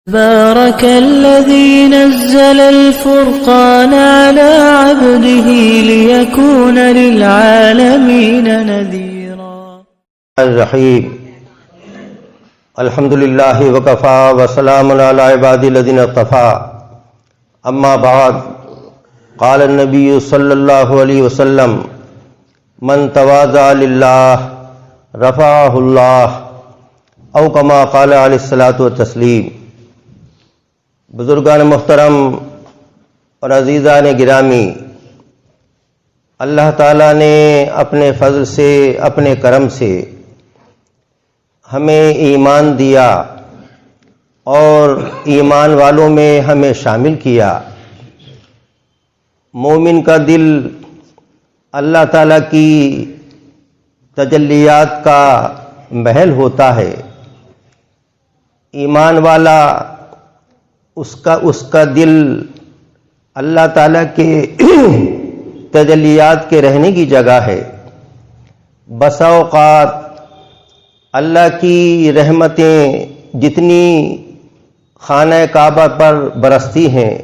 تبارك الذي نزل الفرقان على عبده ليكون للعالمين نذيرا. الرحيم. الحمد لله وكفى وسلام على عباده الذين اصطفى. اما بعد، قال النبي صلى الله عليه وسلم: من تواضع لله رفعه الله، او كما قال علیہ الصلوۃ والتسلیم. بزرگان محترم اور عزیزان گرامی، اللہ تعالیٰ نے اپنے فضل سے، اپنے کرم سے ہمیں ایمان دیا اور ایمان والوں میں ہمیں شامل کیا. مومن کا دل اللہ تعالیٰ کی تجلیات کا محل ہوتا ہے. ایمان والا اس کا دل اللہ تعالیٰ کے تجلیات کے رہنے کی جگہ ہے. بسا اوقات اللہ کی رحمتیں جتنی خانہ کعبہ پر برستی ہیں،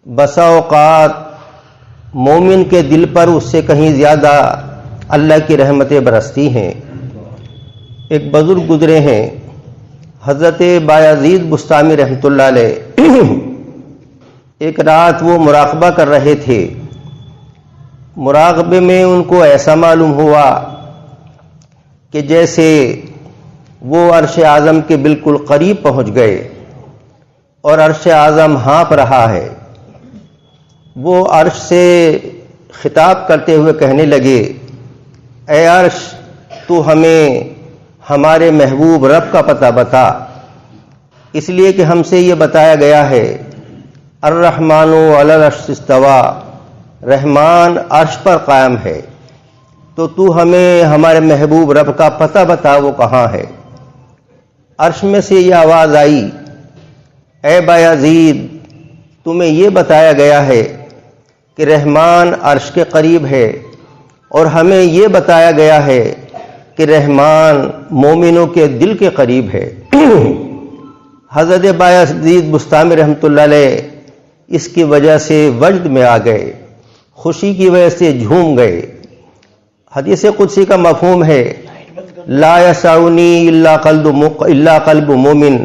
بسا اوقات مومن کے دل پر اس سے کہیں زیادہ اللہ کی رحمتیں برستی ہیں. ایک بزرگ گزرے ہیں، حضرت بایزید بستامی رحمۃ اللہ علیہ. ایک رات وہ مراقبہ کر رہے تھے. مراقبے میں ان کو ایسا معلوم ہوا کہ جیسے وہ عرش اعظم کے بالکل قریب پہنچ گئے اور عرش اعظم ہانپ رہا ہے. وہ عرش سے خطاب کرتے ہوئے کہنے لگے: اے عرش، تو ہمیں ہمارے محبوب رب کا پتہ بتا، اس لیے کہ ہم سے یہ بتایا گیا ہے الرحمن علی العرش استویٰ، رحمان عرش پر قائم ہے. تو ہمیں ہمارے محبوب رب کا پتہ بتا، وہ کہاں ہے. عرش میں سے یہ آواز آئی: اے بایزید، تمہیں یہ بتایا گیا ہے کہ رحمان عرش کے قریب ہے، اور ہمیں یہ بتایا گیا ہے کہ رحمان مومنوں کے دل کے قریب ہے. حضرت بایزید بستامی رحمۃ اللہ علیہ اس کی وجہ سے وجد میں آ گئے، خوشی کی وجہ سے جھوم گئے. حدیث قدسی کا مفہوم ہے: لا یسعنی الا قلب مومن،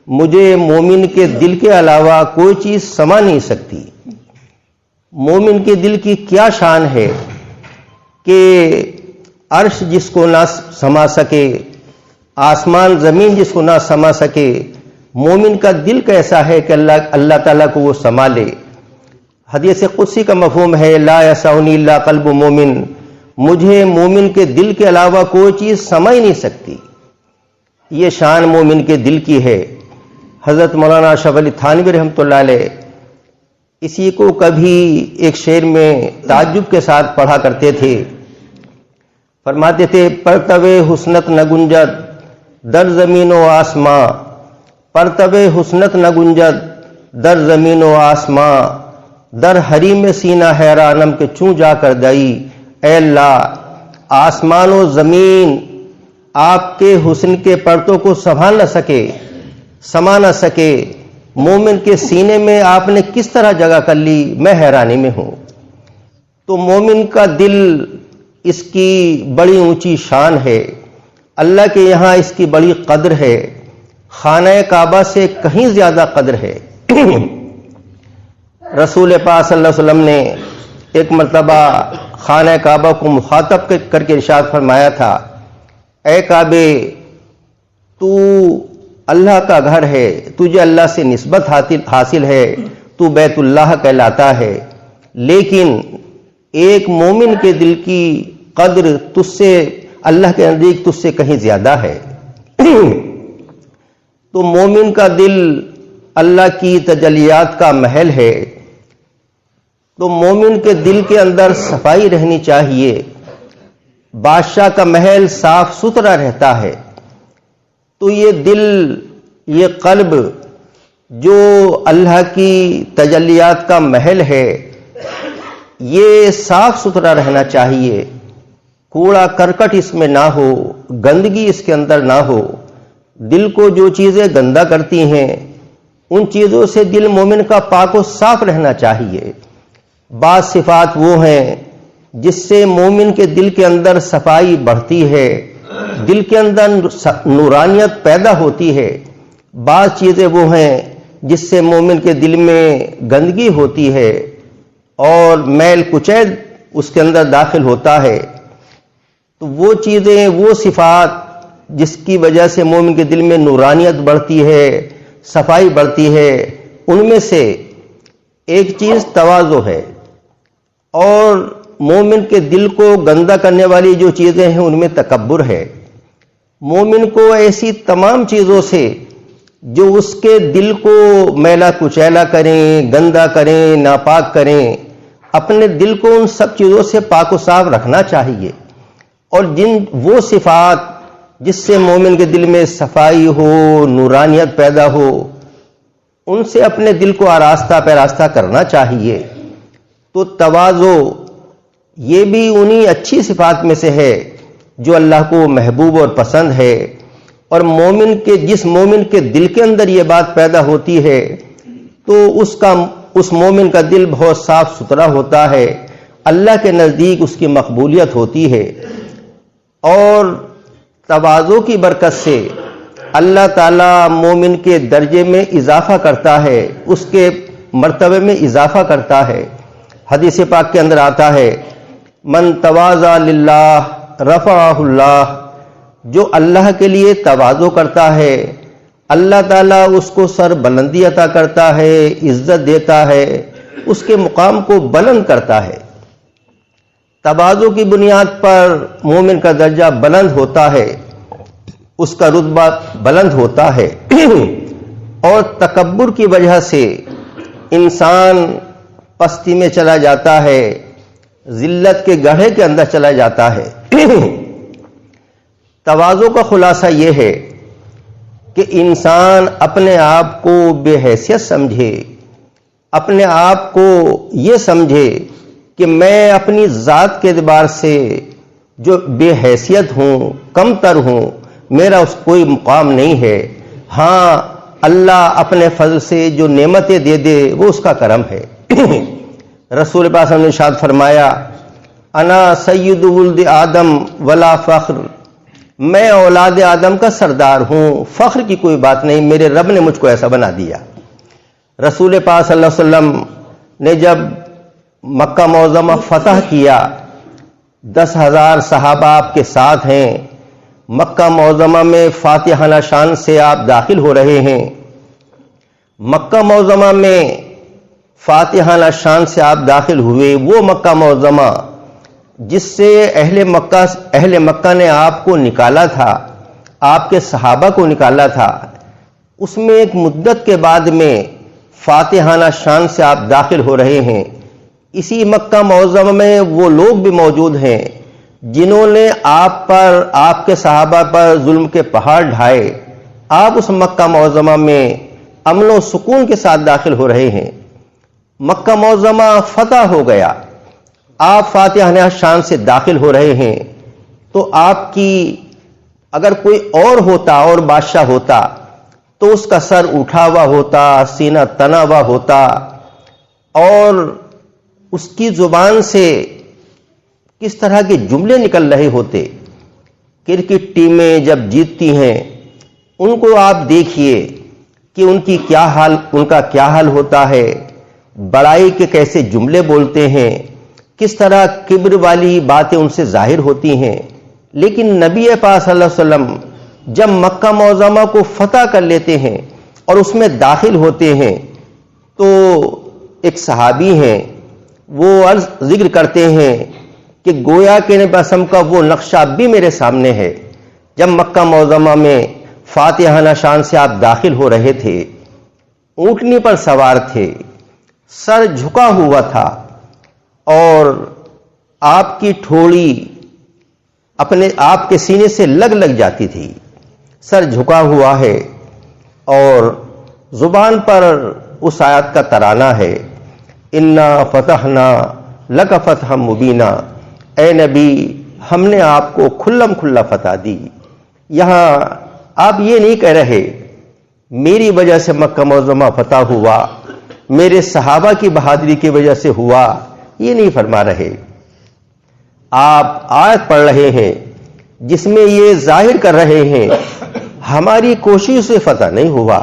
مجھے مومن کے دل کے علاوہ کوئی چیز سما نہیں سکتی. مومن کے دل کی کیا شان ہے کہ عرش جس کو نہ سما سکے، آسمان زمین جس کو نہ سما سکے، مومن کا دل کیسا ہے کہ اللہ تعالیٰ کو وہ سما لے. حدیث قدسی کا مفہوم ہے: لا یسعنی الا قلب مومن، مجھے مومن کے دل کے علاوہ کوئی چیز سما ہی نہیں سکتی. یہ شان مومن کے دل کی ہے. حضرت مولانا اشرف علی تھانوی رحمۃ اللہ علیہ اسی کو کبھی ایک شعر میں تعجب کے ساتھ پڑھا کرتے تھے. فرماتے تھے: پرتو حسنت نہ گنجد در زمین و آسماں، پرتو حسنت نہ گنجد در زمین و آسماں، در حریم سینہ حیرانم کے چوں جا کر دئی. اے اللہ، آسمان و زمین آپ کے حسن کے پرتوں کو سنبھال نہ سکے، سما نہ سکے، مومن کے سینے میں آپ نے کس طرح جگہ کر لی، میں حیرانی میں ہوں. تو مومن کا دل اس کی بڑی اونچی شان ہے، اللہ کے یہاں اس کی بڑی قدر ہے، خانہ کعبہ سے کہیں زیادہ قدر ہے. رسول پاک صلی اللہ علیہ وسلم نے ایک مرتبہ خانہ کعبہ کو مخاطب کر کے ارشاد فرمایا تھا: اے کعبے، تو اللہ کا گھر ہے، تجھے اللہ سے نسبت حاصل ہے، تو بیت اللہ کہلاتا ہے، لیکن ایک مومن کے دل کی قدر تجھ سے اللہ کے نزدیک تجھ سے کہیں زیادہ ہے. تو مومن کا دل اللہ کی تجلیات کا محل ہے. تو مومن کے دل کے اندر صفائی رہنی چاہیے. بادشاہ کا محل صاف ستھرا رہتا ہے. تو یہ دل، یہ قلب جو اللہ کی تجلیات کا محل ہے، یہ صاف ستھرا رہنا چاہیے. کوڑا کرکٹ اس میں نہ ہو، گندگی اس کے اندر نہ ہو. دل کو جو چیزیں گندا کرتی ہیں ان چیزوں سے دل مومن کا پاک و صاف رہنا چاہیے۔ بعض صفات وہ ہیں جس سے مومن کے دل کے اندر صفائی بڑھتی ہے، دل کے اندر نورانیت پیدا ہوتی ہے۔ بعض چیزیں وہ ہیں جس سے مومن کے دل میں گندگی ہوتی ہے اور میل کچیل اس کے اندر داخل ہوتا ہے۔ تو وہ چیزیں، وہ صفات جس کی وجہ سے مومن کے دل میں نورانیت بڑھتی ہے، صفائی بڑھتی ہے، ان میں سے ایک چیز تواضع ہے۔ اور مومن کے دل کو گندا کرنے والی جو چیزیں ہیں ان میں تکبر ہے۔ مومن کو ایسی تمام چیزوں سے جو اس کے دل کو میلا کچیلا کریں، گندا کریں، ناپاک کریں، اپنے دل کو ان سب چیزوں سے پاک و صاف رکھنا چاہیے۔ اور وہ صفات جس سے مومن کے دل میں صفائی ہو، نورانیت پیدا ہو، ان سے اپنے دل کو آراستہ پیراستہ کرنا چاہیے۔ تو تواضع یہ بھی انہی اچھی صفات میں سے ہے جو اللہ کو محبوب اور پسند ہے۔ اور جس مومن کے دل کے اندر یہ بات پیدا ہوتی ہے تو اس مومن کا دل بہت صاف ستھرا ہوتا ہے، اللہ کے نزدیک اس کی مقبولیت ہوتی ہے۔ اور تواضع کی برکت سے اللہ تعالی مومن کے درجے میں اضافہ کرتا ہے، اس کے مرتبے میں اضافہ کرتا ہے۔ حدیث پاک کے اندر آتا ہے، من تواضع للہ رفعہ اللہ، جو اللہ کے لیے تواضع کرتا ہے اللہ تعالیٰ اس کو سر بلندی عطا کرتا ہے، عزت دیتا ہے، اس کے مقام کو بلند کرتا ہے۔ تواضع کی بنیاد پر مومن کا درجہ بلند ہوتا ہے، اس کا رتبہ بلند ہوتا ہے۔ اور تکبر کی وجہ سے انسان پستی میں چلا جاتا ہے، ذلت کے گڑھے کے اندر چلا جاتا ہے۔ تواضع کا خلاصہ یہ ہے کہ انسان اپنے آپ کو بے حیثیت سمجھے، اپنے آپ کو یہ سمجھے کہ میں اپنی ذات کے اعتبار سے جو بے حیثیت ہوں، کم تر ہوں، میرا اس کوئی مقام نہیں ہے۔ ہاں، اللہ اپنے فضل سے جو نعمتیں دے دے وہ اس کا کرم ہے۔ رسول پاک صلی اللہ علیہ وسلم نے ارشاد فرمایا، انا سید ولد آدم ولا فخر، میں اولاد آدم کا سردار ہوں، فخر کی کوئی بات نہیں، میرے رب نے مجھ کو ایسا بنا دیا۔ رسول پاک صلی اللہ علیہ وسلم نے جب مکہ معظمہ فتح کیا، 10,000 صحابہ آپ کے ساتھ ہیں، مکہ معظمہ میں فاتحانہ شان سے آپ داخل ہو رہے ہیں۔ مکہ معظمہ میں فاتحانہ شان سے آپ داخل ہوئے، وہ مکہ معظمہ جس سے اہل مکہ نے آپ کو نکالا تھا، آپ کے صحابہ کو نکالا تھا، اس میں ایک مدت کے بعد میں فاتحانہ شان سے آپ داخل ہو رہے ہیں۔ اسی مکہ معظمہ میں وہ لوگ بھی موجود ہیں جنہوں نے آپ پر، آپ کے صحابہ پر ظلم کے پہاڑ ڈھائے۔ آپ اس مکہ معظمہ میں امن و سکون کے ساتھ داخل ہو رہے ہیں۔ مکہ معظمہ فتح ہو گیا، آپ فاتحانہ شان سے داخل ہو رہے ہیں، تو آپ کی اگر کوئی اور ہوتا، اور بادشاہ ہوتا، تو اس کا سر اٹھا ہوا ہوتا، سینہ تنا ہوا ہوتا، اور اس کی زبان سے کس طرح کے جملے نکل رہے ہوتے۔ کرکٹ ٹیمیں جب جیتتی ہیں، ان کو آپ دیکھیے کہ ان کا کیا حال ہوتا ہے، بڑائی کے کیسے جملے بولتے ہیں، کس طرح کبر والی باتیں ان سے ظاہر ہوتی ہیں۔ لیکن نبی پاک صلی اللہ علیہ وسلم جب مکہ معظمہ کو فتح کر لیتے ہیں اور اس میں داخل ہوتے ہیں، تو ایک صحابی ہیں، وہ ذکر کرتے ہیں کہ گویا کہ نبی اسم کا وہ نقشہ اب بھی میرے سامنے ہے۔ جب مکہ معظمہ میں فاتحانہ شان سے آپ داخل ہو رہے تھے، اونٹنی پر سوار تھے، سر جھکا ہوا تھا، اور آپ کی ٹھوڑی اپنے آپ کے سینے سے لگ جاتی تھی، سر جھکا ہوا ہے، اور زبان پر اس آیت کا ترانہ ہے، انا فتحنا لک فتحا مبینا، اے نبی ہم نے آپ کو کھلم کھلا فتح دی۔ یہاں آپ یہ نہیں کہہ رہے میری وجہ سے مکہ معظمہ فتح ہوا، میرے صحابہ کی بہادری کی وجہ سے ہوا، یہ نہیں فرما رہے۔ آپ آیت پڑھ رہے ہیں جس میں یہ ظاہر کر رہے ہیں ہماری کوشش سے فتح نہیں ہوا،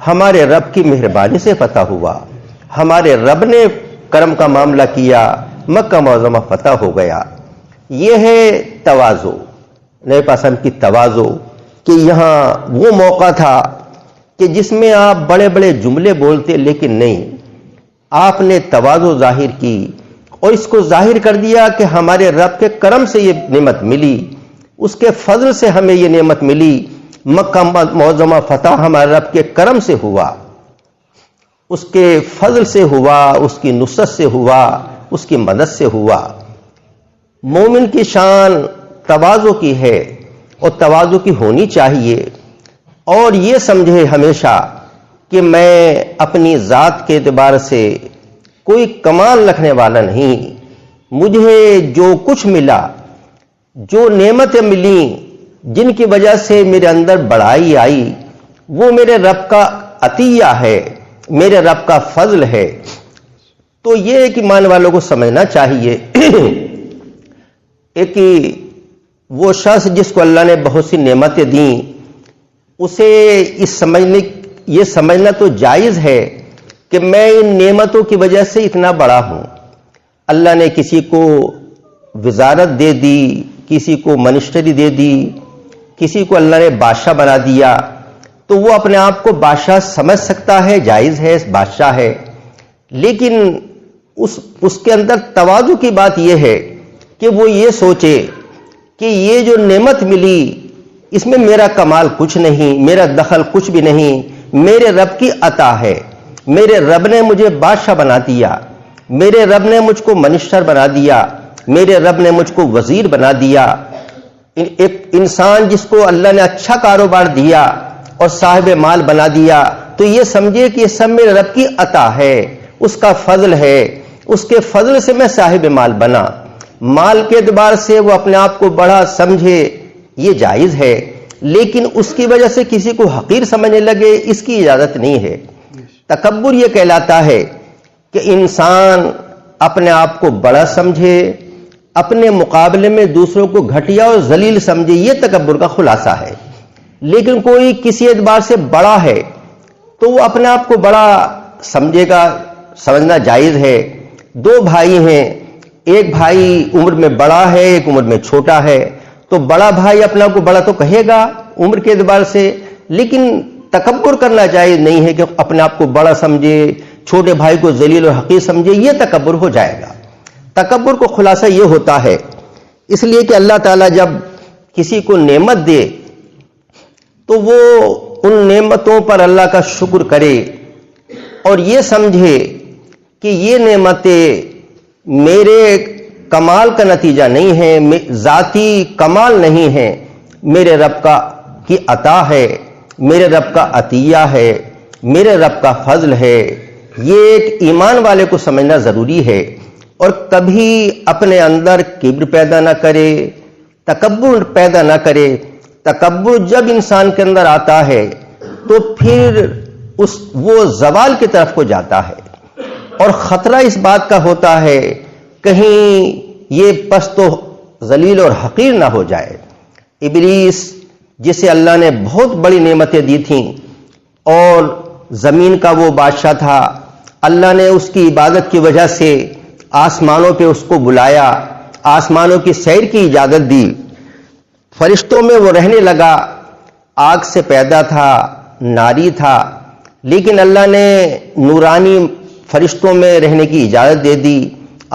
ہمارے رب کی مہربانی سے فتح ہوا، ہمارے رب نے کرم کا معاملہ کیا، مکہ معظمہ فتح ہو گیا۔ یہ ہے تواضع، نبی پاک کی تواضع، کہ یہاں وہ موقع تھا کہ جس میں آپ بڑے بڑے جملے بولتے، لیکن نہیں، آپ نے تواضع ظاہر کی اور اس کو ظاہر کر دیا کہ ہمارے رب کے کرم سے یہ نعمت ملی، اس کے فضل سے ہمیں یہ نعمت ملی، مکہ معظمہ فتح ہمارے رب کے کرم سے ہوا، اس کے فضل سے ہوا، اس کی نصرت سے ہوا، اس کی مدد سے ہوا۔ مومن کی شان تواضع کی ہے اور تواضع کی ہونی چاہیے، اور یہ سمجھے ہمیشہ کہ میں اپنی ذات کے اعتبار سے کوئی کمال رکھنے والا نہیں، مجھے جو کچھ ملا، جو نعمتیں ملیں، جن کی وجہ سے میرے اندر بڑائی آئی، وہ میرے رب کا عطیہ ہے، میرے رب کا فضل ہے۔ تو یہ ایک ایمان والوں کو سمجھنا چاہیے ایک وہ شخص جس کو اللہ نے بہت سی نعمتیں دیں، اسے یہ سمجھنا تو جائز ہے کہ میں ان نعمتوں کی وجہ سے اتنا بڑا ہوں۔ اللہ نے کسی کو وزارت دے دی، کسی کو منسٹری دے دی، کسی کو اللہ نے بادشاہ بنا دیا، تو وہ اپنے آپ کو بادشاہ سمجھ سکتا ہے، جائز ہے، بادشاہ ہے، لیکن اس کے اندر تواضع کی بات یہ ہے کہ وہ یہ سوچے کہ یہ جو نعمت ملی اس میں میرا کمال کچھ نہیں، میرا دخل کچھ بھی نہیں، میرے رب کی عطا ہے، میرے رب نے مجھے بادشاہ بنا دیا، میرے رب نے مجھ کو منسٹر بنا دیا، میرے رب نے مجھ کو وزیر بنا دیا۔ ایک انسان جس کو اللہ نے اچھا کاروبار دیا اور صاحب مال بنا دیا، تو یہ سمجھے کہ یہ سب میرے رب کی عطا ہے، اس کا فضل ہے، اس کے فضل سے میں صاحب مال بنا۔ مال کے اعتبار سے وہ اپنے آپ کو بڑا سمجھے، یہ جائز ہے، لیکن اس کی وجہ سے کسی کو حقیر سمجھنے لگے، اس کی اجازت نہیں ہے۔ تکبر یہ کہلاتا ہے کہ انسان اپنے آپ کو بڑا سمجھے، اپنے مقابلے میں دوسروں کو گھٹیا اور ذلیل سمجھے، یہ تکبر کا خلاصہ ہے۔ لیکن کوئی کسی اعتبار سے بڑا ہے تو وہ اپنے آپ کو بڑا سمجھے گا، سمجھنا جائز ہے۔ دو بھائی ہیں، ایک بھائی عمر میں بڑا ہے، ایک عمر میں چھوٹا ہے، تو بڑا بھائی اپنا کو بڑا تو کہے گا عمر کے اعتبار سے، لیکن تکبر کرنا جائز نہیں ہے کہ اپنے آپ کو بڑا سمجھے، چھوٹے بھائی کو ذلیل اور حقیر سمجھے، یہ تکبر ہو جائے گا۔ تکبر کو خلاصہ یہ ہوتا ہے، اس لیے کہ اللہ تعالیٰ جب کسی کو نعمت دے تو وہ ان نعمتوں پر اللہ کا شکر کرے اور یہ سمجھے کہ یہ نعمتیں میرے کمال کا نتیجہ نہیں ہے، ذاتی کمال نہیں ہے، میرے رب کی عطا ہے، میرے رب کا عطیہ ہے، میرے رب کا فضل ہے۔ یہ ایک ایمان والے کو سمجھنا ضروری ہے، اور کبھی اپنے اندر کبر پیدا نہ کرے، تکبر پیدا نہ کرے۔ تکبر جب انسان کے اندر آتا ہے تو پھر وہ زوال کی طرف کو جاتا ہے، اور خطرہ اس بات کا ہوتا ہے کہیں یہ پست و ذلیل اور حقیر نہ ہو جائے۔ ابلیس جسے اللہ نے بہت بڑی نعمتیں دی تھیں اور زمین کا وہ بادشاہ تھا، اللہ نے اس کی عبادت کی وجہ سے آسمانوں پہ اس کو بلایا، آسمانوں کی سیر کی اجازت دی، فرشتوں میں وہ رہنے لگا، آگ سے پیدا تھا، ناری تھا، لیکن اللہ نے نورانی فرشتوں میں رہنے کی اجازت دے دی،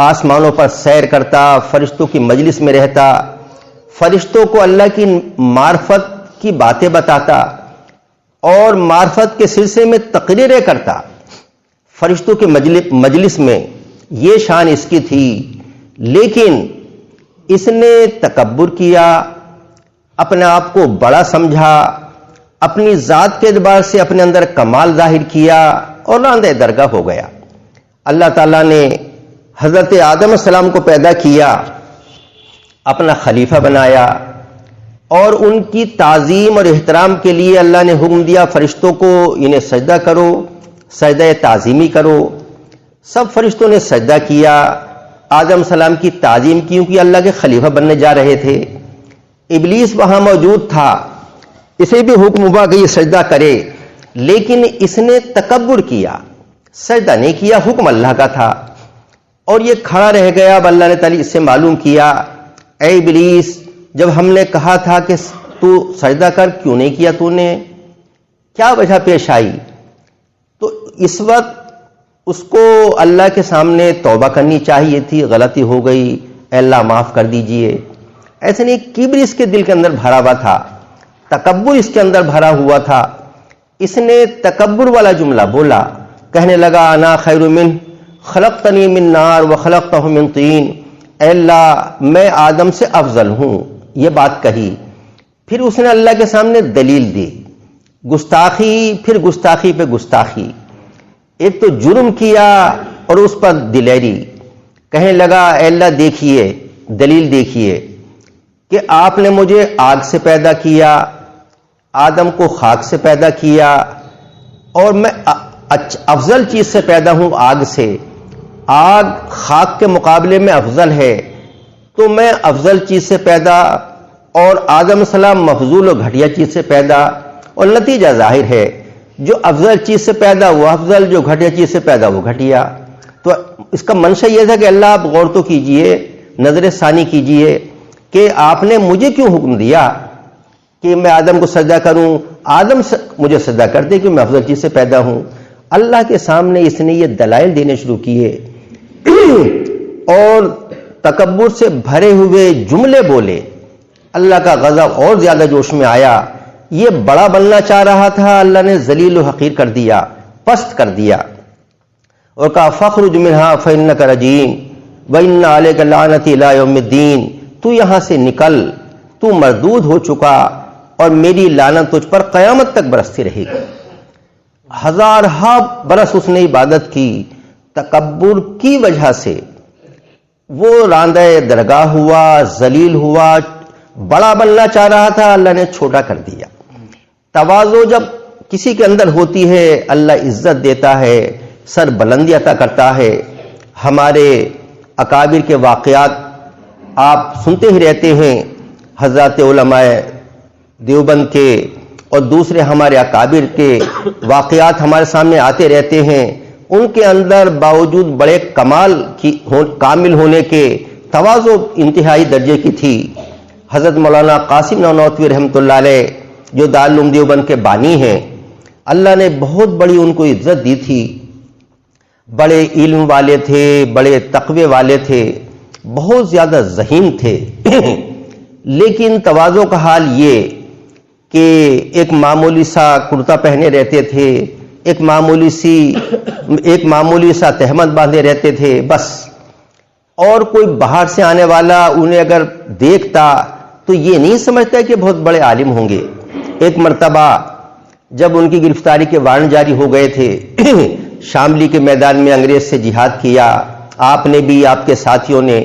آسمانوں پر سیر کرتا، فرشتوں کی مجلس میں رہتا، فرشتوں کو اللہ کی معرفت کی باتیں بتاتا اور معرفت کے سلسلے میں تقریریں کرتا فرشتوں کی مجلس میں، یہ شان اس کی تھی۔ لیکن اس نے تکبر کیا، اپنے آپ کو بڑا سمجھا، اپنی ذات کے اعتبار سے اپنے اندر کمال ظاہر کیا اور راندہ درگاہ ہو گیا۔ اللہ تعالیٰ نے حضرت آدم علیہ السلام کو پیدا کیا، اپنا خلیفہ بنایا، اور ان کی تعظیم اور احترام کے لیے اللہ نے حکم دیا فرشتوں کو انہیں سجدہ کرو، سجدہ تعظیمی کرو۔ سب فرشتوں نے سجدہ کیا، آدم السلام کی تعظیم کی کیونکہ اللہ کے خلیفہ بننے جا رہے تھے۔ ابلیس وہاں موجود تھا، اسے بھی حکم ہوا کہ یہ سجدہ کرے، لیکن اس نے تکبر کیا، سجدہ نہیں کیا، حکم اللہ کا تھا اور یہ کھڑا رہ گیا۔ اب اللہ نے تعالی اس سے معلوم کیا، اے ابلیس جب ہم نے کہا تھا کہ تو سجدہ کر، کیوں نہیں کیا تو نے؟ کیا وجہ پیش آئی؟ تو اس وقت اس کو اللہ کے سامنے توبہ کرنی چاہیے تھی، غلطی ہو گئی، اے اللہ معاف کر دیجئے۔ ایسے نہیں، کبر اس کے دل کے اندر بھرا ہوا تھا، تکبر اس کے اندر بھرا ہوا تھا۔ اس نے تکبر والا جملہ بولا، کہنے لگا انا خیر منہ خلقتنی من نار وخلقتہ من طین، اے اللہ میں آدم سے افضل ہوں، یہ بات کہی۔ پھر اس نے اللہ کے سامنے دلیل دی، گستاخی، پھر گستاخی پہ گستاخی۔ ایک تو جرم کیا اور اس پر دلیری، کہنے لگا اے اللہ دیکھیے، دلیل دیکھیے کہ آپ نے مجھے آگ سے پیدا کیا، آدم کو خاک سے پیدا کیا، اور میں افضل چیز سے پیدا ہوں آگ سے، آگ خاک کے مقابلے میں افضل ہے، تو میں افضل چیز سے پیدا اور آدم السلام مفضول و گھٹیا چیز سے پیدا، اور نتیجہ ظاہر ہے، جو افضل چیز سے پیدا وہ افضل، جو گھٹیا چیز سے پیدا وہ گھٹیا۔ تو اس کا منشا یہ تھا کہ اللہ آپ غور تو کیجئے، نظر ثانی کیجئے کہ آپ نے مجھے کیوں حکم دیا کہ میں آدم کو سجدہ کروں، آدم مجھے سجدہ کرتے کہ میں افضل چیز سے پیدا ہوں۔ اللہ کے سامنے اس نے یہ دلائل دینے شروع کیے اور تکبر سے بھرے ہوئے جملے بولے۔ اللہ کا غضب اور زیادہ جوش میں آیا، یہ بڑا بننا چاہ رہا تھا، اللہ نے ذلیل و حقیر کر دیا، پست کر دیا، اور کہا فخرج منہا فإنک رجیم وإن علیک لعنتی الی یوم الدین، تو یہاں سے نکل، تو مردود ہو چکا اور میری لعنت تجھ پر قیامت تک برستی رہے گی۔ ہزارہا برس اس نے عبادت کی، تکبر کی وجہ سے وہ راندہ درگاہ ہوا، ذلیل ہوا، بڑا بننا چاہ رہا تھا، اللہ نے چھوٹا کر دیا۔ تواضع جب کسی کے اندر ہوتی ہے اللہ عزت دیتا ہے، سر بلندی عطا کرتا ہے۔ ہمارے اکابر کے واقعات آپ سنتے ہی رہتے ہیں، حضرات علماء دیوبند کے اور دوسرے ہمارے اکابر کے واقعات ہمارے سامنے آتے رہتے ہیں۔ ان کے اندر باوجود بڑے کامل ہونے کے تواضع انتہائی درجے کی تھی۔ حضرت مولانا قاسم نانوتوی رحمۃ اللہ علیہ جو دارالعلوم دیوبند کے بانی ہیں، اللہ نے بہت بڑی ان کو عزت دی تھی، بڑے علم والے تھے، بڑے تقوی والے تھے، بہت زیادہ ذہین تھے لیکن تواضع کا حال یہ کہ ایک معمولی سا کرتا پہنے رہتے تھے، ایک معمولی سا تہمت باندھے رہتے تھے بس، اور کوئی باہر سے آنے والا انہیں اگر دیکھتا تو یہ نہیں سمجھتا کہ بہت بڑے عالم ہوں گے۔ ایک مرتبہ جب ان کی گرفتاری کے وارنٹ جاری ہو گئے تھے، شاملی کے میدان میں انگریز سے جہاد کیا آپ نے بھی، آپ کے ساتھیوں نے،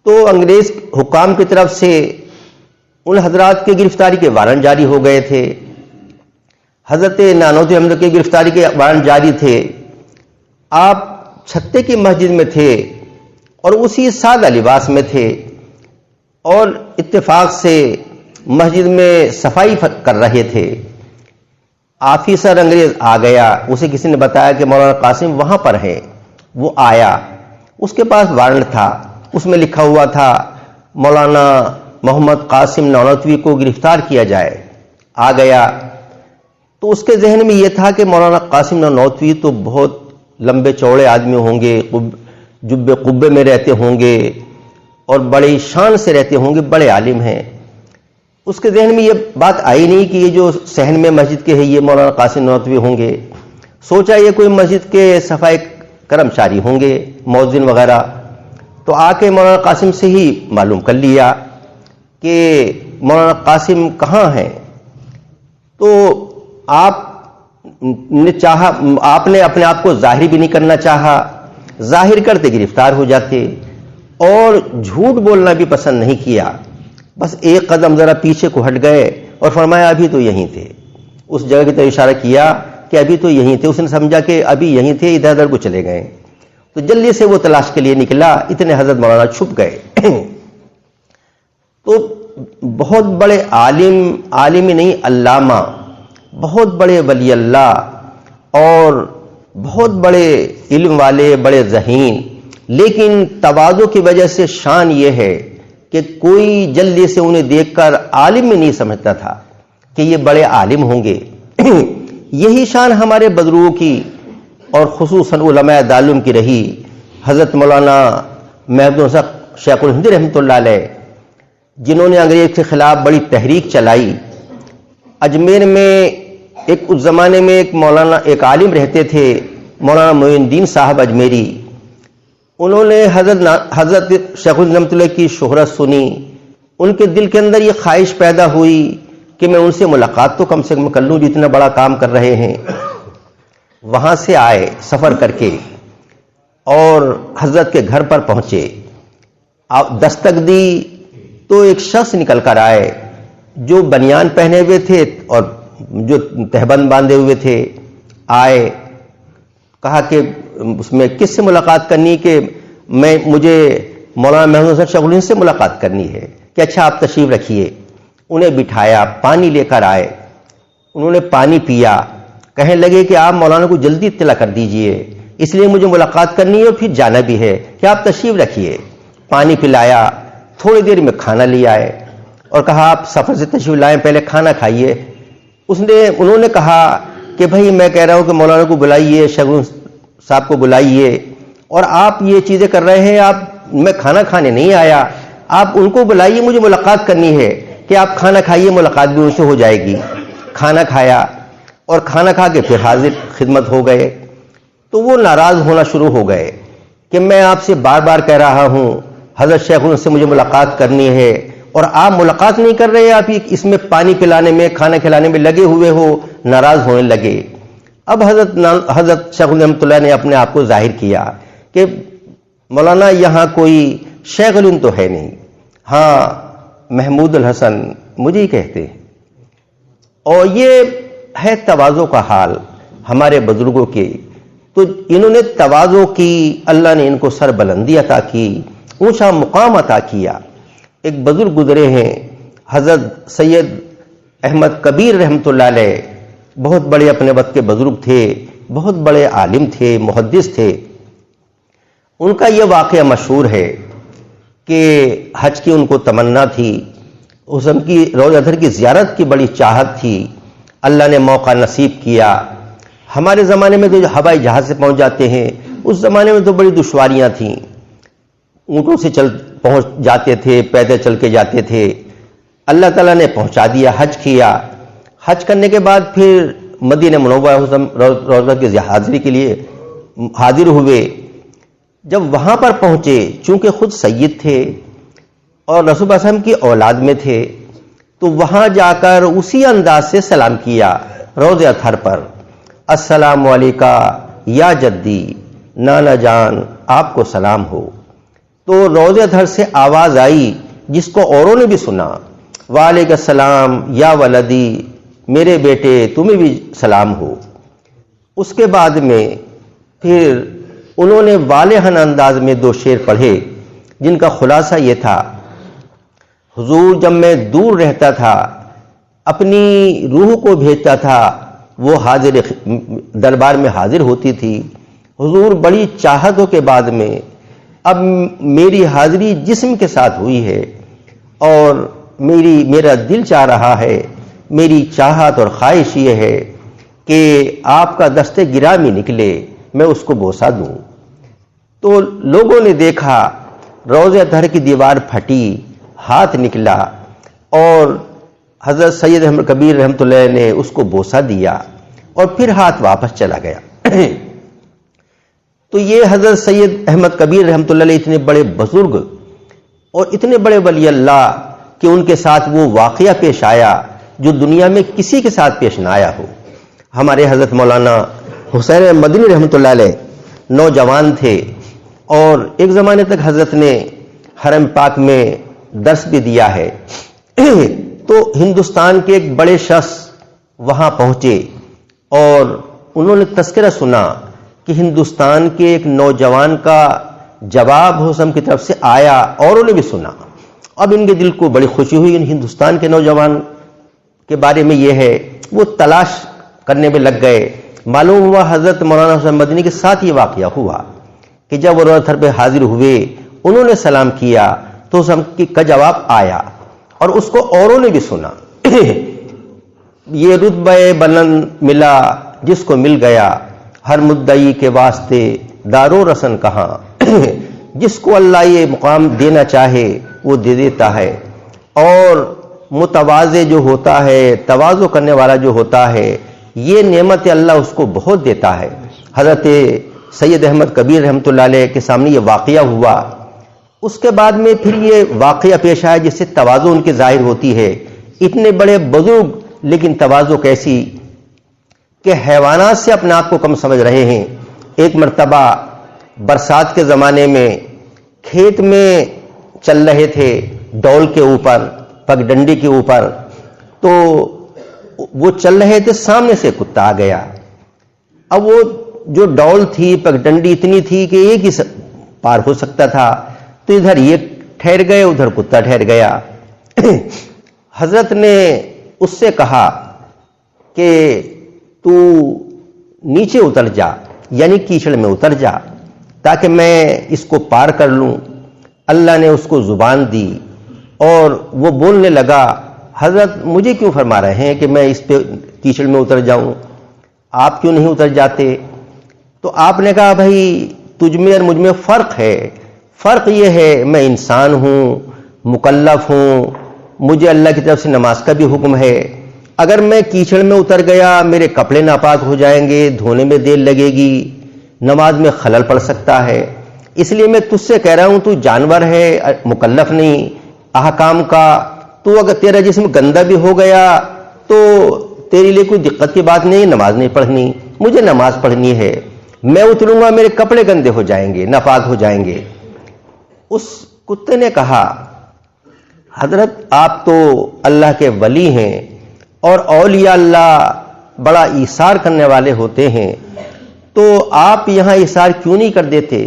تو انگریز حکام کی طرف سے ان حضرات کی گرفتاری کے وارنٹ جاری ہو گئے تھے۔ حضرت نانوتوی احمد کی گرفتاری کے وارنٹ جاری تھے، آپ چھتے کی مسجد میں تھے اور اسی سادہ لباس میں تھے، اور اتفاق سے مسجد میں صفائی کر رہے تھے۔ آفیسر انگریز آ گیا، اسے کسی نے بتایا کہ مولانا قاسم وہاں پر ہے، وہ آیا، اس کے پاس وارنٹ تھا، اس میں لکھا ہوا تھا مولانا محمد قاسم نانوتوی کو گرفتار کیا جائے۔ آ گیا تو اس کے ذہن میں یہ تھا کہ مولانا قاسم نانوتوی تو بہت لمبے چوڑے آدمی ہوں گے، جبے قبے میں رہتے ہوں گے اور بڑی شان سے رہتے ہوں گے، بڑے عالم ہیں۔ اس کے ذہن میں یہ بات آئی نہیں کہ یہ جو صحن میں مسجد کے ہے یہ مولانا قاسم نانوتوی ہوں گے۔ سوچا یہ کوئی مسجد کے صفائی کرمچاری ہوں گے، مؤذن وغیرہ، تو آ کے مولانا قاسم سے ہی معلوم کر لیا کہ مولانا قاسم کہاں ہیں۔ تو آپ نے اپنے آپ کو ظاہر بھی نہیں کرنا چاہا، ظاہر کرتے گرفتار ہو جاتے، اور جھوٹ بولنا بھی پسند نہیں کیا، بس ایک قدم ذرا پیچھے کو ہٹ گئے اور فرمایا ابھی تو یہیں تھے. اس جگہ کی طرف اشارہ کیا کہ ابھی تو یہیں تھے. اس نے سمجھا کہ ابھی یہیں تھے, ادھر ادھر کو چلے گئے. تو جلدی سے وہ تلاش کے لیے نکلا, اتنے حضرت مولانا چھپ گئے. تو بہت بڑے عالم نہیں علامہ, بہت بڑے ولی اللہ اور بہت بڑے علم والے, بڑے ذہین, لیکن تواضع کی وجہ سے شان یہ ہے کہ کوئی جلدی سے انہیں دیکھ کر عالم میں نہیں سمجھتا تھا کہ یہ بڑے عالم ہوں گے. یہی شان ہمارے بزرگوں کی اور خصوصاً علماء دارالعلوم کی رہی. حضرت مولانا محمود حسن شیخ الہند رحمۃ اللہ علیہ, جنہوں نے انگریز کے خلاف بڑی تحریک چلائی. اجمیر میں اس زمانے میں ایک عالم رہتے تھے, مولانا معین الدین صاحب اجمیری. انہوں نے حضرت شیخ الہند رحمۃ اللہ کی شہرت سنی. ان کے دل کے اندر یہ خواہش پیدا ہوئی کہ میں ان سے ملاقات تو کم سے کم کر لوں جو اتنا بڑا کام کر رہے ہیں. وہاں سے آئے سفر کر کے اور حضرت کے گھر پر پہنچے. دستک دی تو ایک شخص نکل کر آئے جو بنیان پہنے ہوئے تھے اور جو تہبند باندھے ہوئے تھے. آئے, کہا کہ اس میں کس سے ملاقات کرنی, کہ مجھے مولانا محمود حسن شیخ الہند سے ملاقات کرنی ہے. کہ اچھا آپ تشریف رکھیے. انہیں بٹھایا, پانی لے کر آئے. انہوں نے پانی پیا. کہنے لگے کہ آپ مولانا کو جلدی اطلاع کر دیجئے, اس لیے مجھے ملاقات کرنی ہے اور پھر جانا بھی ہے, کہ آپ تشریف رکھیے. پانی پلایا. تھوڑی دیر میں کھانا لے آئے اور کہا آپ سفر سے تشریف لائیں, پہلے کھانا کھائیے. انہوں نے کہا کہ بھائی میں کہہ رہا ہوں کہ مولانا کو بلائیے, شیخ صاحب کو بلائیے, اور آپ یہ چیزیں کر رہے ہیں. میں کھانا کھانے نہیں آیا, آپ ان کو بلائیے, مجھے ملاقات کرنی ہے. کہ آپ کھانا کھائیے, ملاقات بھی ان سے ہو جائے گی. کھانا کھایا اور کھانا کھا کے پھر حاضر خدمت ہو گئے. تو وہ ناراض ہونا شروع ہو گئے کہ میں آپ سے بار بار کہہ رہا ہوں حضرت شیخ الہند سے مجھے ملاقات کرنی ہے اور آپ ملاقات نہیں کر رہے, آپ اس میں پانی پلانے میں, کھانا کھلانے میں لگے ہوئے ہو. ناراض ہونے لگے. اب حضرت شیخ الہند رحمۃ اللہ نے اپنے آپ کو ظاہر کیا کہ مولانا یہاں کوئی شیخ الہند تو ہے نہیں, ہاں محمود الحسن مجھے ہی کہتے ہیں. اور یہ ہے تواضع کا حال ہمارے بزرگوں کے. تو انہوں نے تواضع کی, اللہ نے ان کو سر بلندی عطا کی, اونچا مقام عطا کیا. ایک بزرگ گزرے ہیں حضرت سید احمد کبیر رحمۃ اللہ علیہ, بہت بڑے اپنے وقت کے بزرگ تھے, بہت بڑے عالم تھے, محدث تھے. ان کا یہ واقعہ مشہور ہے کہ حج کی ان کو تمنا تھی, حسن کی روضہ اطہر کی زیارت کی بڑی چاہت تھی. اللہ نے موقع نصیب کیا. ہمارے زمانے میں تو ہوائی جہاز سے پہنچ جاتے ہیں, اس زمانے میں تو بڑی دشواریاں تھیں. اونٹوں سے پہنچ جاتے تھے, پیدل چل کے جاتے تھے. اللہ تعالیٰ نے پہنچا دیا, حج کیا. حج کرنے کے بعد پھر مدینہ منورہ روضہ کی حاضری کے لیے حاضر ہوئے. جب وہاں پر پہنچے, چونکہ خود سید تھے اور رسول اللہ صلی اللہ علیہ وسلم کی اولاد میں تھے, تو وہاں جا کر اسی انداز سے سلام کیا روضہ اطہر پر. السلام علیکہ یا جدی, نانا جان آپ کو سلام ہو. تو روضہ اطہر سے آواز آئی جس کو اوروں نے بھی سنا, وعلیکم السلام یا ولدی, میرے بیٹے تمہیں بھی سلام ہو. اس کے بعد میں پھر انہوں نے والہن انداز میں 2 شعر پڑھے جن کا خلاصہ یہ تھا, حضور جب میں دور رہتا تھا اپنی روح کو بھیجتا تھا, وہ حاضر دربار میں حاضر ہوتی تھی. حضور بڑی چاہتوں کے بعد میں اب میری حاضری جسم کے ساتھ ہوئی ہے اور میرا دل چاہ رہا ہے, میری چاہت اور خواہش یہ ہے کہ آپ کا دست گرامی نکلے, میں اس کو بوسہ دوں. تو لوگوں نے دیکھا روضہ اطہر کی دیوار پھٹی, ہاتھ نکلا اور حضرت سید احمد کبیر رحمۃ اللہ نے اس کو بوسہ دیا اور پھر ہاتھ واپس چلا گیا. تو یہ حضرت سید احمد کبیر رحمۃ اللہ علیہ اتنے بڑے بزرگ اور اتنے بڑے ولی اللہ کہ ان کے ساتھ وہ واقعہ پیش آیا جو دنیا میں کسی کے ساتھ پیش نہ آیا ہو. ہمارے حضرت مولانا حسین مدنی رحمۃ اللہ علیہ نوجوان تھے اور ایک زمانے تک حضرت نے حرم پاک میں درس بھی دیا ہے. تو ہندوستان کے ایک بڑے شخص وہاں پہنچے اور انہوں نے تذکرہ سنا کہ ہندوستان کے ایک نوجوان کا جواب حسن کی طرف سے آیا، اور انہوں نے بھی سنا۔ اب ان کے دل کو بڑی خوشی ہوئی، ان ہندوستان کے نوجوان کے بارے میں یہ ہے، وہ تلاش کرنے میں لگ گئے۔ معلوم ہوا حضرت مولانا حسین مدنی کے ساتھ یہ واقعہ ہوا کہ جب وہ روضہ تھر پہ حاضر ہوئے، انہوں نے سلام کیا تو اس کا جواب آیا اور اس کو اوروں نے بھی سنا۔ یہ رتبہ بلند ملا جس کو مل گیا، ہر مدعی کے واسطے دارو رسن کہاں، جس کو اللہ یہ مقام دینا چاہے وہ دے دیتا ہے، اور متواضع جو ہوتا ہے، تواضع کرنے والا جو ہوتا ہے، یہ نعمت اللہ اس کو بہت دیتا ہے۔ حضرت سید احمد کبیر رحمۃ اللہ علیہ کے سامنے یہ واقعہ ہوا، اس کے بعد میں پھر یہ واقعہ پیش آیا جس سے تواضع ان کی ظاہر ہوتی ہے۔ اتنے بڑے بزرگ لیکن تواضع کیسی کہ حیوانات سے اپنے آپ کو کم سمجھ رہے ہیں۔ ایک مرتبہ برسات کے زمانے میں کھیت میں چل رہے تھے، ڈول کے اوپر، پگڈنڈی کے اوپر، تو وہ چل رہے تھے، سامنے سے کتا آ گیا۔ اب وہ جو ڈول تھی، پگڈنڈی اتنی تھی کہ ایک ہی پار ہو سکتا تھا، تو ادھر یہ ٹھہر گئے، ادھر کتا ٹھہر گیا۔ حضرت نے اس سے کہا کہ تو نیچے اتر جا، یعنی کیچڑ میں اتر جا تاکہ میں اس کو پار کر لوں۔ اللہ نے اس کو زبان دی اور وہ بولنے لگا، حضرت مجھے کیوں فرما رہے ہیں کہ میں اس پہ کیچڑ میں اتر جاؤں، آپ کیوں نہیں اتر جاتے؟ تو آپ نے کہا بھائی تجھ میں اور مجھ میں فرق ہے، فرق یہ ہے میں انسان ہوں، مکلف ہوں، مجھے اللہ کی طرف سے نماز کا بھی حکم ہے۔ اگر میں کیچڑ میں اتر گیا میرے کپڑے ناپاک ہو جائیں گے، دھونے میں دیر لگے گی، نماز میں خلل پڑ سکتا ہے، اس لیے میں تجھ سے کہہ رہا ہوں تو جانور ہے، مکلف نہیں احکام کا، تو اگر تیرا جسم گندا بھی ہو گیا تو تیرے لیے کوئی دقت کی بات نہیں، نماز نہیں پڑھنی، مجھے نماز پڑھنی ہے، میں اتروں گا میرے کپڑے گندے ہو جائیں گے، ناپاک ہو جائیں گے۔ اس کتے نے کہا حضرت آپ تو اللہ کے ولی ہیں اور اولیاء اللہ بڑا ایثار کرنے والے ہوتے ہیں، تو آپ یہاں ایثار کیوں نہیں کر دیتے،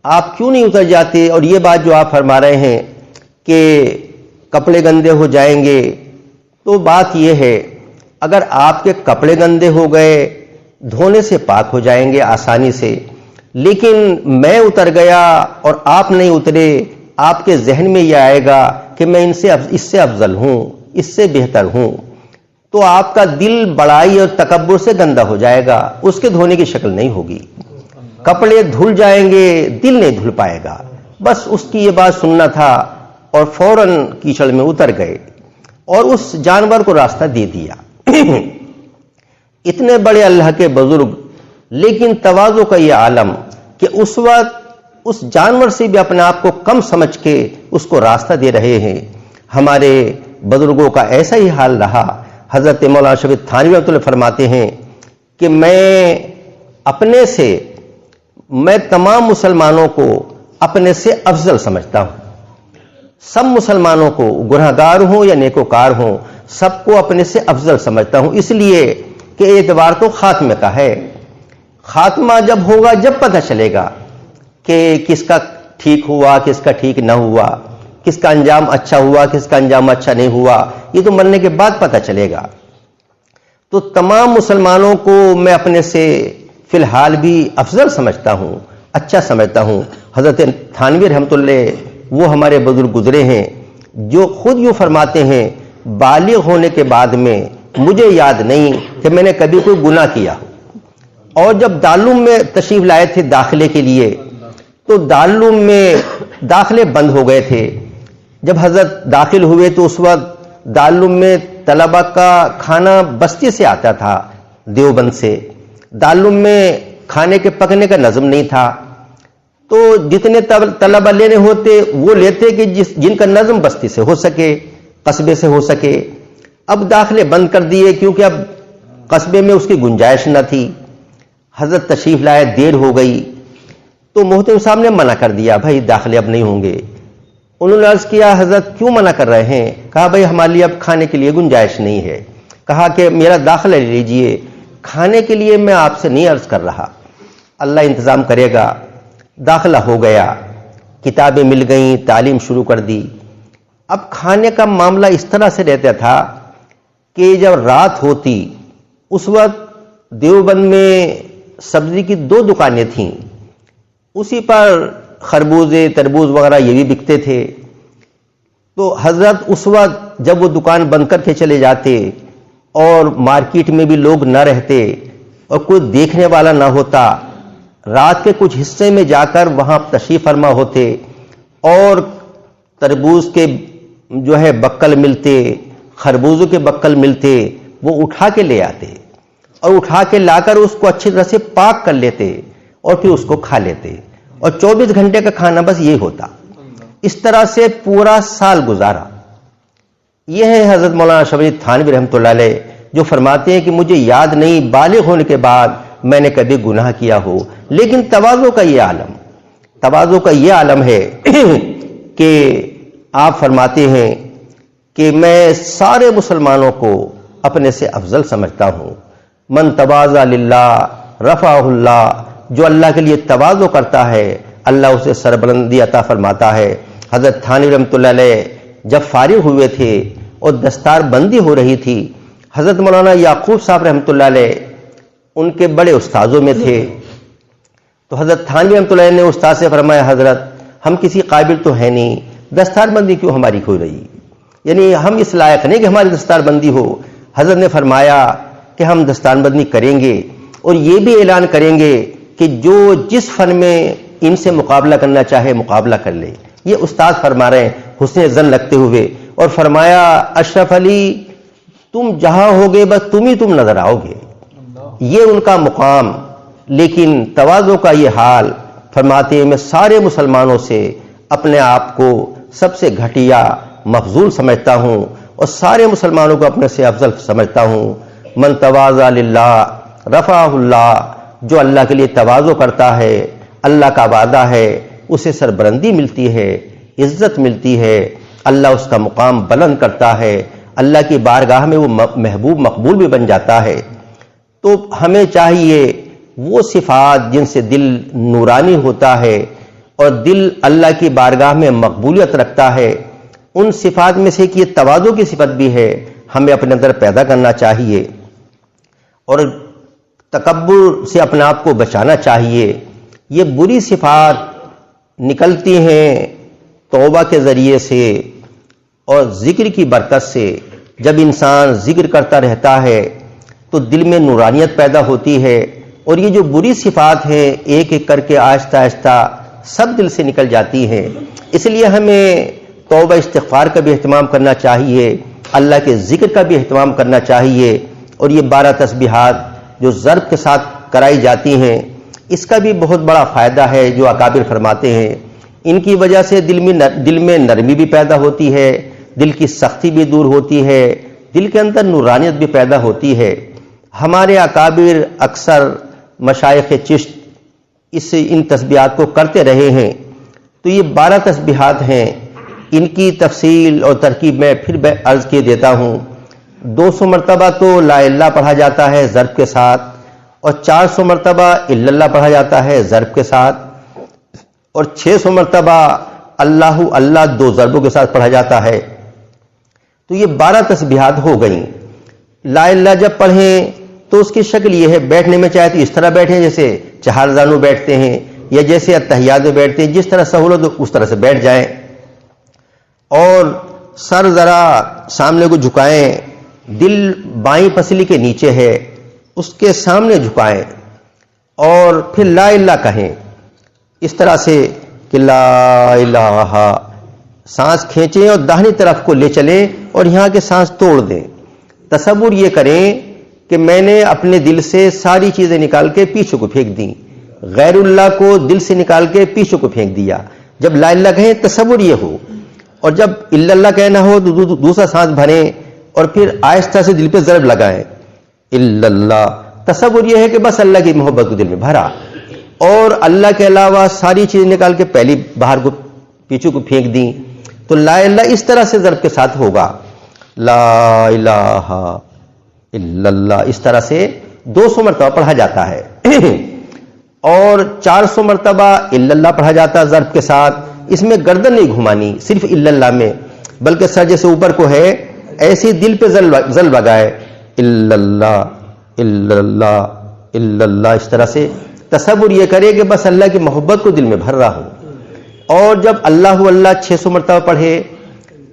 آپ کیوں نہیں اتر جاتے؟ اور یہ بات جو آپ فرما رہے ہیں کہ کپڑے گندے ہو جائیں گے، تو بات یہ ہے اگر آپ کے کپڑے گندے ہو گئے دھونے سے پاک ہو جائیں گے آسانی سے، لیکن میں اتر گیا اور آپ نہیں اترے، آپ کے ذہن میں یہ آئے گا کہ میں اس سے افضل ہوں، اس سے بہتر ہوں، تو آپ کا دل بڑائی اور تکبر سے گندا ہو جائے گا، اس کے دھونے کی شکل نہیں ہوگی، کپڑے دھل جائیں گے، دل نہیں دھل پائے گا۔ بس اس کی یہ بات سننا تھا اور فوراً کیچڑ میں اتر گئے اور اس جانور کو راستہ دے دیا۔ اتنے بڑے اللہ کے بزرگ، لیکن تواضع کا یہ عالم کہ اس وقت اس جانور سے بھی اپنے آپ کو کم سمجھ کے اس کو راستہ دے رہے ہیں۔ ہمارے بزرگوں کا ایسا ہی حال رہا۔ حضرت مولانا شفیع تھانوی رحمۃ اللہ فرماتے ہیں کہ میں تمام مسلمانوں کو اپنے سے افضل سمجھتا ہوں، سب مسلمانوں کو گناہگار ہوں یا نیکوکار ہوں سب کو اپنے سے افضل سمجھتا ہوں، اس لیے کہ اعتبار تو خاتمے کا ہے، خاتمہ جب ہوگا جب پتہ چلے گا کہ کس کا ٹھیک ہوا کس کا ٹھیک نہ ہوا، کس کا انجام اچھا ہوا کس کا انجام اچھا نہیں ہوا، یہ تو مرنے کے بعد پتہ چلے گا۔ تو تمام مسلمانوں کو میں اپنے سے فی الحال بھی افضل سمجھتا ہوں، اچھا سمجھتا ہوں۔ حضرت تھانوی رحمۃ اللہ وہ ہمارے بزرگ گزرے ہیں جو خود یوں فرماتے ہیں، بالغ ہونے کے بعد میں مجھے یاد نہیں کہ میں نے کبھی کوئی گناہ کیا ہو۔ اور جب دارالعلوم میں تشریف لائے تھے داخلے کے لیے تو دارالعلوم میں داخلے بند ہو گئے تھے۔ جب حضرت داخل ہوئے تو اس وقت دارالعلوم میں طلبہ کا کھانا بستی سے آتا تھا، دیوبند سے۔ دارالعلوم میں کھانے کے پکنے کا نظم نہیں تھا، تو جتنے طلبہ لینے ہوتے وہ لیتے کہ جن کا نظم بستی سے ہو سکے، قصبے سے ہو سکے۔ اب داخلے بند کر دیے کیونکہ اب قصبے میں اس کی گنجائش نہ تھی۔ حضرت تشریف لائے، دیر ہو گئی تو محترم صاحب نے منع کر دیا، بھائی داخلے اب نہیں ہوں گے۔ انہوں نے عرض کیا حضرت کیوں منع کر رہے ہیں؟ کہا بھائی ہمارے لیے اب کھانے کے لیے گنجائش نہیں ہے. کہا کہ میرا داخلہ لے لیجئے، کھانے کے لیے میں آپ سے نہیں عرض کر رہا، اللہ انتظام کرے گا. داخلہ ہو گیا، کتابیں مل گئیں، تعلیم شروع کر دی. اب کھانے کا معاملہ اس طرح سے رہتا تھا کہ جب رات ہوتی اس وقت دیوبند میں سبزی کی 2 دکانیں تھیں، اسی پر خربوزے تربوز وغیرہ یہ بھی بکتے تھے. تو حضرت اس وقت جب وہ دکان بند کر کے چلے جاتے اور مارکیٹ میں بھی لوگ نہ رہتے اور کوئی دیکھنے والا نہ ہوتا، رات کے کچھ حصے میں جا کر وہاں تشریف فرما ہوتے اور تربوز کے جو ہے بکل ملتے، خربوزوں کے بکل ملتے، وہ اٹھا کے لے آتے اور اٹھا کے لا کر اس کو اچھی طرح سے پاک کر لیتے اور پھر اس کو کھا لیتے. اور 24 گھنٹے کا کھانا بس یہ ہوتا. اس طرح سے پورا سال گزارا. یہ ہے حضرت مولانا شاہ ولی تھانوی رحمۃ اللہ علیہ جو فرماتے ہیں کہ مجھے یاد نہیں بالغ ہونے کے بعد میں نے کبھی گناہ کیا ہو، لیکن تواضع کا یہ عالم ہے کہ آپ فرماتے ہیں کہ میں سارے مسلمانوں کو اپنے سے افضل سمجھتا ہوں. من تواضع للہ رفعہ اللہ، جو اللہ کے لیے تواضع کرتا ہے اللہ اسے سربلندی عطا فرماتا ہے. حضرت تھانوی رحمۃ اللہ علیہ جب فارغ ہوئے تھے اور دستار بندی ہو رہی تھی، حضرت مولانا یعقوب صاحب رحمۃ اللہ علیہ ان کے بڑے استاذوں میں تھے. تو حضرت تھانوی رحمۃ اللہ علیہ نے استاد سے فرمایا حضرت ہم کسی قابل تو ہے نہیں، دستار بندی کیوں ہماری ہو رہی، یعنی ہم اس لائق نہیں کہ ہماری دستار بندی ہو. حضرت نے فرمایا کہ ہم دستار بندی کریں گے اور یہ بھی اعلان کریں گے کہ جو جس فن میں ان سے مقابلہ کرنا چاہے مقابلہ کر لے. یہ استاد فرما رہے ہیں حسن ظن رکھتے ہوئے، اور فرمایا اشرف علی تم جہاں ہوگے بس تم نظر آؤ گے، یہ ان کا مقام. لیکن تواضع کا یہ حال، فرماتے ہیں میں سارے مسلمانوں سے اپنے آپ کو سب سے گھٹیا مفضول سمجھتا ہوں اور سارے مسلمانوں کو اپنے سے افضل سمجھتا ہوں. من تواضع للہ رفعہ اللہ، جو اللہ کے لیے تواضع کرتا ہے اللہ کا وعدہ ہے اسے سربلندی ملتی ہے، عزت ملتی ہے، اللہ اس کا مقام بلند کرتا ہے، اللہ کی بارگاہ میں وہ محبوب مقبول بھی بن جاتا ہے. تو ہمیں چاہیے وہ صفات جن سے دل نورانی ہوتا ہے اور دل اللہ کی بارگاہ میں مقبولیت رکھتا ہے، ان صفات میں سے کہ یہ تواضع کی صفت بھی ہے، ہمیں اپنے اندر پیدا کرنا چاہیے اور تکبر سے اپنے آپ کو بچانا چاہیے. یہ بری صفات نکلتی ہیں توبہ کے ذریعے سے اور ذکر کی برکت سے. جب انسان ذکر کرتا رہتا ہے تو دل میں نورانیت پیدا ہوتی ہے اور یہ جو بری صفات ہیں ایک ایک کر کے آہستہ آہستہ سب دل سے نکل جاتی ہیں. اس لیے ہمیں توبہ استغفار کا بھی اہتمام کرنا چاہیے، اللہ کے ذکر کا بھی اہتمام کرنا چاہیے. اور یہ 12 تسبیحات جو ضرب کے ساتھ کرائی جاتی ہیں اس کا بھی بہت بڑا فائدہ ہے جو اکابر فرماتے ہیں. ان کی وجہ سے دل میں نرمی بھی پیدا ہوتی ہے، دل کی سختی بھی دور ہوتی ہے، دل کے اندر نورانیت بھی پیدا ہوتی ہے. ہمارے اکابر اکثر مشائخ چشت ان تسبیحات کو کرتے رہے ہیں. تو یہ 12 تسبیحات ہیں، ان کی تفصیل اور ترکیب میں پھر عرض کیے دیتا ہوں. 200 مرتبہ تو لا الہ پڑھا جاتا ہے ضرب کے ساتھ، اور 400 مرتبہ الا اللہ پڑھا جاتا ہے ضرب کے ساتھ، اور 600 مرتبہ اللہ اللہ 2 ضربوں کے ساتھ پڑھا جاتا ہے. تو یہ 12 تسبیحات ہو گئیں. لا الہ جب پڑھیں تو اس کی شکل یہ ہے، بیٹھنے میں چاہے تو اس طرح بیٹھیں جیسے چہار زانو بیٹھتے ہیں، یا جیسے اتحیات میں بیٹھتے ہیں، جس طرح سہولت اس طرح سے بیٹھ جائیں، اور سر ذرا سامنے کو جھکائیں، دل بائیں پسلی کے نیچے ہے اس کے سامنے جھکائیں، اور پھر لا الہ کہیں اس طرح سے کہ لا الہ، سانس کھینچیں اور داہنی طرف کو لے چلیں اور یہاں کے سانس توڑ دیں. تصور یہ کریں کہ میں نے اپنے دل سے ساری چیزیں نکال کے پیچھے کو پھینک دیں، غیر اللہ کو دل سے نکال کے پیچھے کو پھینک دیا. جب لا الہ کہیں تصور یہ ہو، اور جب الا اللہ کہنا ہو تو دوسرا سانس بھریں اور پھر آہستہ سے دل پہ ضرب لگائیں. الا اللہ، تصور یہ ہے کہ بس اللہ کی محبت کو دل میں بھرا، اور اللہ کے علاوہ ساری چیزیں نکال کے پہلی باہر کو پیچھے کو پھینک دیں. تو لا الہ اس طرح سے ضرب کے ساتھ ہوگا، لا الہ الا اللہ، اس طرح سے 200 مرتبہ پڑھا جاتا ہے اور 400 مرتبہ الا اللہ پڑھا جاتا ہے ضرب کے ساتھ. اس میں گردن نہیں گھمانی، صرف الا اللہ میں، بلکہ سر جیسے اوپر کو ہے ایسی دل پہ زل لگائے، الا اللہ الا اللہ الا اللہ، اس طرح سے تصور یہ کرے کہ بس اللہ کی محبت کو دل میں بھر رہا ہوں. اور جب اللہ اللہ 600 مرتبہ پڑھے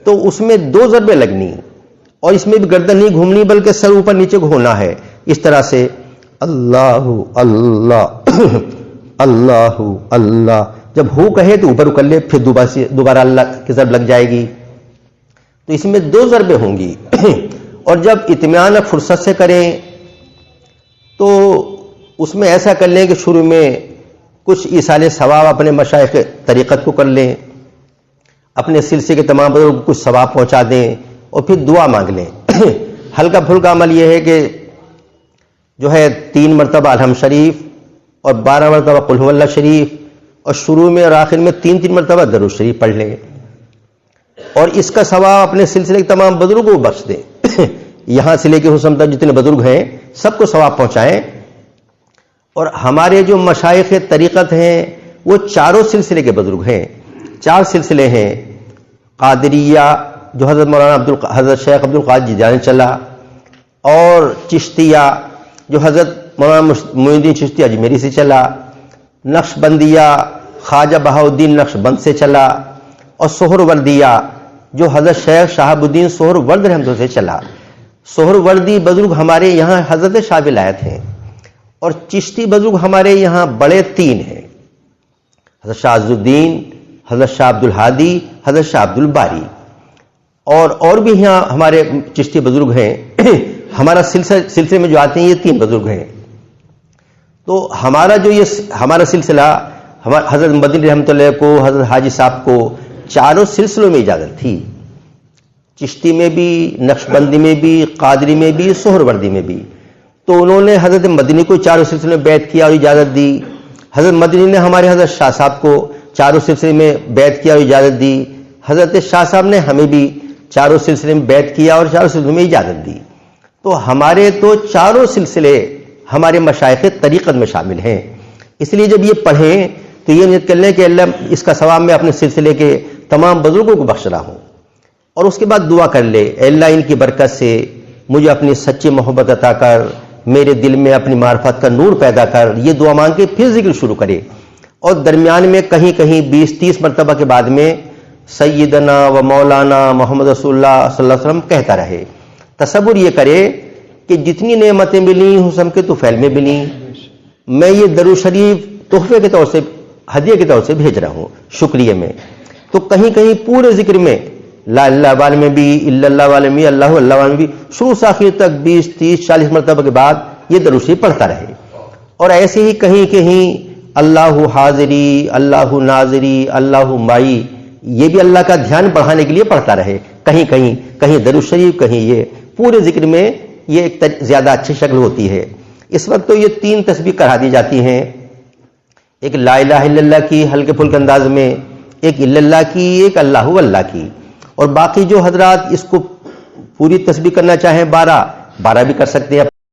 تو اس میں 2 ضربیں لگنی اور اس میں بھی گردن نہیں گھومنی بلکہ سر اوپر نیچے کو ہونا ہے، اس طرح سے اللہ اللہ اللہ اللہ. جب ہو کہے تو اوپر کر لے، پھر دوبارہ اللہ کی ضرب لگ جائے گی. تو اس میں 2 ضربیں ہوں گی. اور جب اطمینان فرصت سے کریں تو اس میں ایسا کر لیں کہ شروع میں کچھ ایصال ثواب اپنے مشائخ طریقت کو کر لیں، اپنے سلسلے کے تمام بزرگوں کو کچھ ثواب پہنچا دیں اور پھر دعا مانگ لیں. ہلکا پھلکا عمل یہ ہے کہ جو ہے 3 مرتبہ الحمد شریف اور 12 مرتبہ قل هو اللہ شریف اور شروع میں اور آخر میں 3 مرتبہ درود شریف پڑھ لیں اور اس کا ثواب اپنے سلسلے کے تمام بزرگوں کو بخش دیں. یہاں سے لے کے حسن تک جتنے بزرگ ہیں سب کو ثواب پہنچائیں. اور ہمارے جو مشائخ طریقت ہیں وہ 4 سلسلے کے بزرگ ہیں. 4 سلسلے ہیں: قادریہ جو حضرت مولانا حضرت شیخ عبد القادر جیلانی چلا، اور چشتیہ جو حضرت مولانا معین الدین چشتی اجمیری سے چلا، نقشبندیہ خواجہ بہاؤالدین نقشبند سے چلا، اور سہروردیہ جو حضرت شیخ شہاب الدین سہرورد رحمۃ اللہ سے چلا. سہروردی بزرگ ہمارے یہاں حضرت شاہ ولایت ہیں، اور چشتی بزرگ ہمارے یہاں بڑے 3 ہیں: حضرت شاہ عز الدین، حضرت شاہ عبد الہادی، حضرت شاہ عبد الباری. اور بھی یہاں ہمارے چشتی بزرگ ہیں. ہمارا سلسلے میں جو آتے ہیں یہ 3 بزرگ ہیں. تو ہمارا سلسلہ حضرت مدنی رحمۃ اللہ کو، حضرت حاجی صاحب کو 4 سلسلوں میں اجازت تھی، چشتی میں بھی، نقشبندی میں بھی، قادری میں بھی، سہروردی میں بھی. تو انہوں نے حضرت مدنی کو 4 سلسلے میں بیعت کیا اور اجازت دی. حضرت مدنی نے ہمارے حضرت شاہ صاحب کو 4 سلسلے میں بیعت کیا اور اجازت دی. حضرت شاہ صاحب نے ہمیں بھی 4 سلسلے میں بیعت کیا اور 4 سلسلے میں اجازت دی. تو ہمارے تو 4 سلسلے ہمارے مشائخ طریقت میں شامل ہیں. اس لیے جب یہ پڑھیں تو یہ نیت کر لیں کہ اللہ اس کا ثواب میں اپنے سلسلے کے تمام بزرگوں کو بخش رہا ہوں. اور اس کے بعد دعا کر لے، اے اللہ ان کی برکت سے مجھے اپنی سچی محبت عطا کر، میرے دل میں اپنی معرفت کا نور پیدا کر. یہ دعا مانگ کے پھر ذکر شروع کرے اور درمیان میں کہیں کہیں 20-30 مرتبہ کے بعد میں سیدنا و مولانا محمد رسول اللہ صلی اللہ علیہ وسلم کہتا رہے. تصور یہ کرے کہ جتنی نعمتیں ملی حسن کے طفیل میں ملی، میں یہ درود شریف تحفے کے طور سے، ہدیے کے طور سے بھیج رہا ہوں شکریہ میں. تو کہیں کہیں پورے ذکر میں لا اللہ والے میں بھی، الا اللہ والے میں، اللہ اللہ والے میں بھی شروع سے آخر تک 20-30-40 مرتبہ کے بعد یہ درود شریف پڑھتا رہے. اور ایسے ہی کہیں کہیں اللہ حاضری، اللہ ناظری، اللہ مائی، یہ بھی اللہ کا دھیان بڑھانے کے لیے پڑھتا رہے. کہیں درود شریف، کہیں یہ پورے ذکر میں یہ ایک زیادہ اچھی شکل ہوتی ہے. اس وقت تو یہ 3 تسبیح کرا دی جاتی ہیں، ایک لا الہ الا اللہ کی ہلکے پھلکے انداز میں، ایک الا اللہ کی، ایک اللہ اللہ کی. اور باقی جو حضرات اس کو پوری تسبیح کرنا چاہیں 12 بھی کر سکتے ہیں